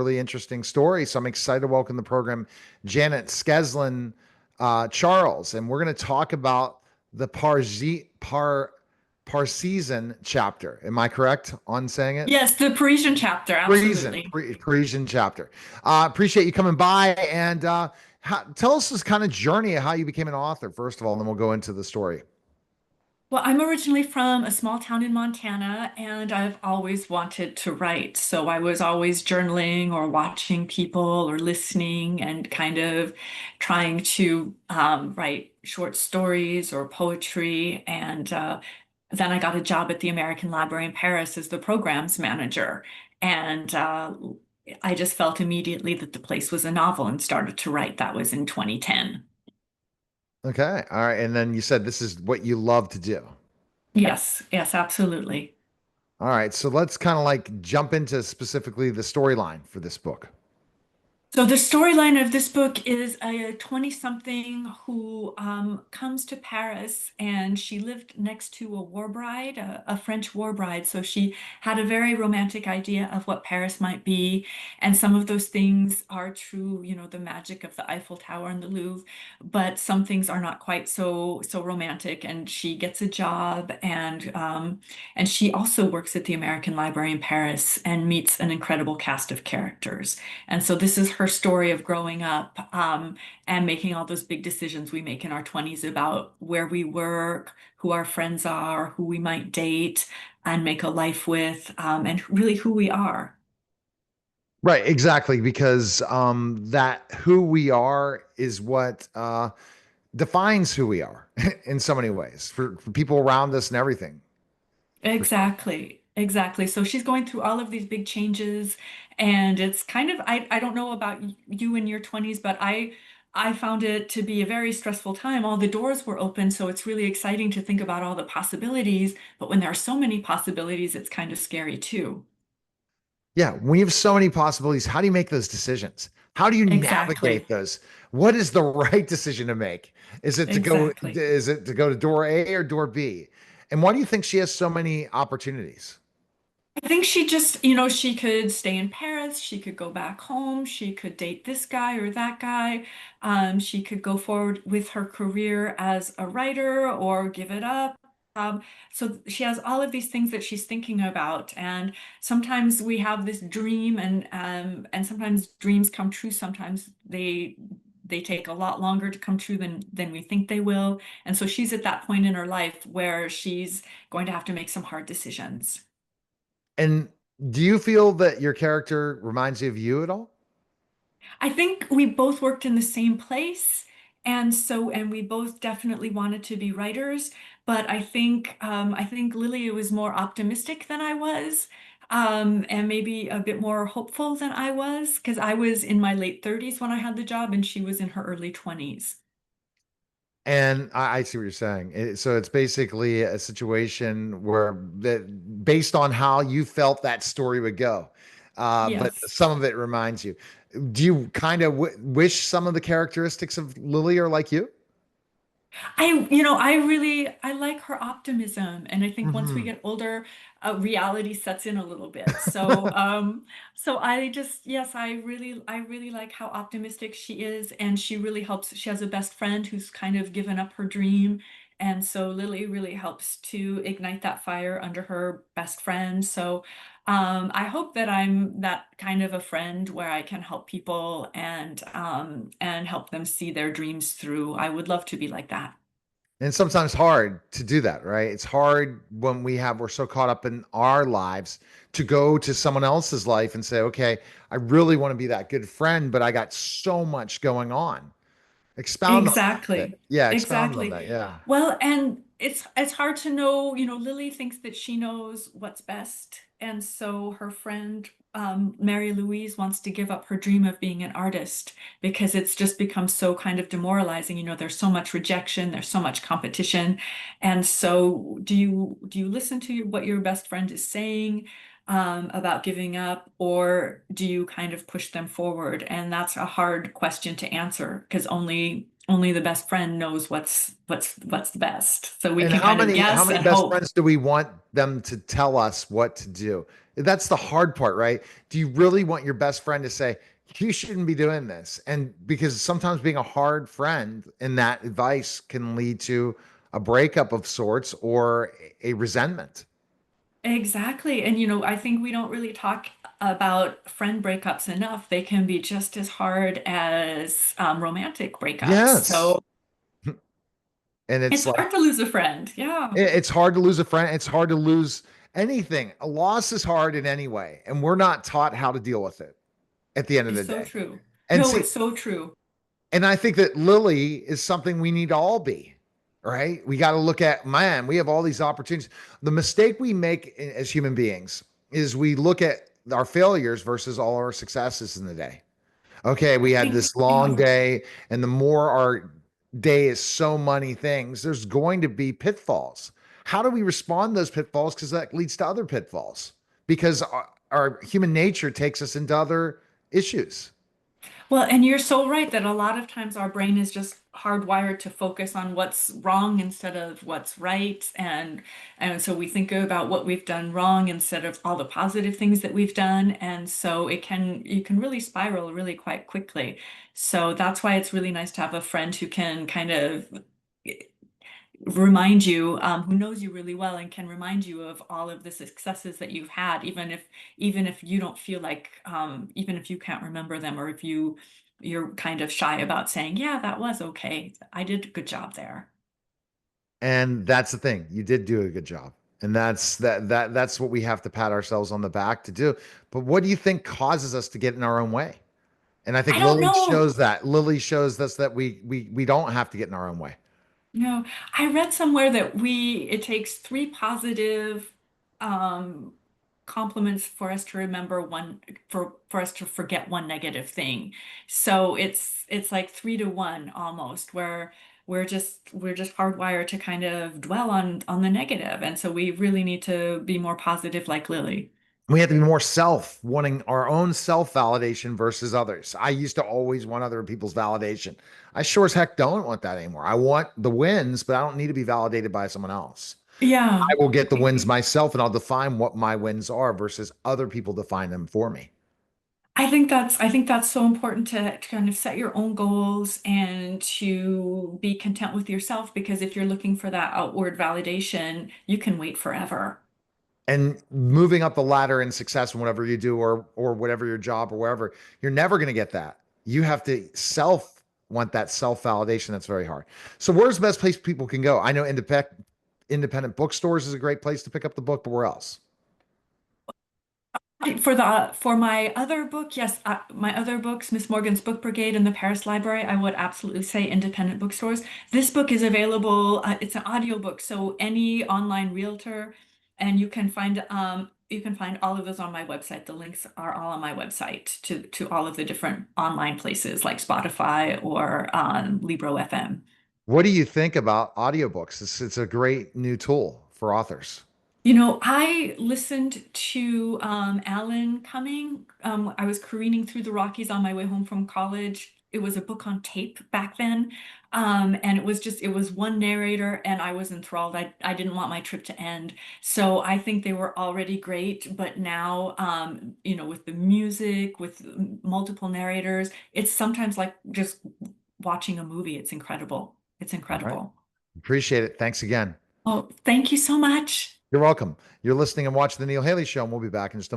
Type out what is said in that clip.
really interesting story. So I'm excited to welcome the program Janet Skeslien Charles, and we're going to talk about the Parisian chapter. Am I correct on saying it? Yes, the Parisian chapter, absolutely. Parisian chapter. Appreciate you coming by and tell us this kind of journey of how you became an author, first of all, and then we'll go into the story. Well, I'm originally from a small town in Montana, and I've always wanted to write. So I was always journaling or watching people or listening and kind of trying to write short stories or poetry. And then I got a job at the American Library in Paris as the programs manager. And I just felt immediately that the place was a novel and started to write. That was in 2010. Okay. All right. And then you said this is what you love to do. Yes, yes, absolutely. All right. So let's kind of like jump into specifically the storyline for this book. So the storyline of this book is a 20-something who comes to Paris, and she lived next to a war bride, a French war bride. So she had a very romantic idea of what Paris might be. And some of those things are true, the magic of the Eiffel Tower and the Louvre, but some things are not quite so romantic. And she gets a job, and she also works at the American Library in Paris and meets an incredible cast of characters. And so this is her story of growing up and making all those big decisions we make in our 20s about where we work, who our friends are, who we might date and make a life with, and really who we are. Right, exactly, because that who we are is what defines who we are in so many ways for people around us and everything. For sure. Exactly. Exactly. So she's going through all of these big changes, and it's kind of I don't know about you in your 20s, but I found it to be a very stressful time. All the doors were open, so it's really exciting to think about all the possibilities, but when there are so many possibilities, it's kind of scary too. Yeah, when you have so many possibilities, how do you make those decisions? How do you navigate Exactly. those? What is the right decision to make? Exactly. Is it to go to door A or door B? And why do you think she has so many opportunities? I think she just, she could stay in Paris, she could go back home, she could date this guy or that guy. She could go forward with her career as a writer or give it up. So she has all of these things that she's thinking about, and sometimes we have this dream, and sometimes dreams come true. Sometimes they take a lot longer to come true than we think they will. And so she's at that point in her life where she's going to have to make some hard decisions. And do you feel that your character reminds you of you at all? I think we both worked in the same place. And we both definitely wanted to be writers, but I think Lily was more optimistic than I was, and maybe a bit more hopeful than I was, because I was in my late 30s when I had the job, and she was in her early 20s. And I see what you're saying. So it's basically a situation where that based on how you felt that story would go, but Yes. some of it reminds you. Do you kind of wish some of the characteristics of Lily are like you? I like her optimism, and I think once we Hmm. get older, reality sets in a little bit. So yes, I really like how optimistic she is, and she really helps. She has a best friend who's kind of given up her dream, and so Lily really helps to ignite that fire under her best friend. So, I hope that I'm that kind of a friend where I can help people and help them see their dreams through. I would love to be like that. And sometimes hard to do that, right? It's hard when we're so caught up in our lives to go to someone else's life and say, okay, I really want to be that good friend, but I got so much going on. Expound on that a bit. Exactly. Yeah, expound on Exactly. that. Yeah. Well, and it's hard to know, Lily thinks that she knows what's best. And so her friend Mary Louise wants to give up her dream of being an artist because it's just become so kind of demoralizing. There's so much rejection, there's so much competition. And so do you listen to what your best friend is saying? About giving up, or do you kind of push them forward? And that's a hard question to answer because only the best friend knows what's the best. So we And can kind of how guess many and best hope. friends do we want them to tell us what to do? That's the hard part, right? Do you really want your best friend to say, you shouldn't be doing this? And because sometimes being a hard friend and that advice can lead to a breakup of sorts or a resentment. Exactly. And I think we don't really talk about friend breakups enough. They can be just as hard as romantic breakups. Yes. So And it's it's like, hard to lose a friend. Yeah, it's hard to lose a friend. It's hard to lose anything. A loss is hard in any way. And we're not taught how to deal with it at the end of it's the so day. true. And No, see, it's so true. and I think that Lily is something we need to all be, right? We got to look at, man, we have all these opportunities. The mistake we make as human beings is we look at our failures versus all our successes in the day. Okay, we had Think, this long yeah. day, and the more our day is so many things, there's going to be pitfalls. How do we respond to those pitfalls? Because that leads to other pitfalls, because our human nature takes us into other issues. Well, and you're so right that a lot of times our brain is just hardwired to focus on what's wrong instead of what's right. And so we think about what we've done wrong instead of all the positive things that we've done. And so you can really spiral really quite quickly. So that's why it's really nice to have a friend who can kind of remind you, who knows you really well and can remind you of all of the successes that you've had, even if you don't feel like, even if you can't remember them, or if you're kind of shy about saying, yeah, that was okay. I did a good job there. And that's the thing. You did do a good job. And that's what we have to pat ourselves on the back to do. But what do you think causes us to get in our own way? And I think I don't Lily know. shows that. Lily shows us that we don't have to get in our own way. No, I read somewhere that it takes three positive um, compliments for us to remember one, for us to forget one negative thing. So it's like 3 to 1 almost, where we're just hardwired to kind of dwell on the negative. And so we really need to be more positive like Lily. We have to be more self, wanting our own self validation versus others. I used to always want other people's validation. I sure as heck don't want that anymore. I want the wins, but I don't need to be validated by someone else. I Yeah. will get the wins myself and I'll define what my wins are versus other people define them for me. I think that's so important to kind of set your own goals and to be content with yourself, because if you're looking for that outward validation, you can wait forever. And moving up the ladder in success in whatever you do or whatever your job or wherever, you're never going to get that. You have to self want that self validation. That's very hard. So where's the best place people can go? I know independent bookstores is a great place to pick up the book, but where else? For my other book, yes, my other books, Miss Morgan's Book Brigade and the Paris Library, I would absolutely say independent bookstores. This book is available, it's an audiobook, so any online realtor, and you can find all of those on my website. The links are all on my website to all of the different online places like Spotify or Libro FM. What do you think about audiobooks? It's a great new tool for authors. I listened to Alan Cumming. I was careening through the Rockies on my way home from college. It was a book on tape back then. And it was one narrator, and I was enthralled. I didn't want my trip to end. So I think they were already great. But now, with the music, with multiple narrators, it's sometimes like just watching a movie. It's incredible. It's All right. incredible. Appreciate it. Thanks again. Oh, thank you so much. You're welcome. You're listening and watching the Neil Haley Show, and we'll be back in just a moment.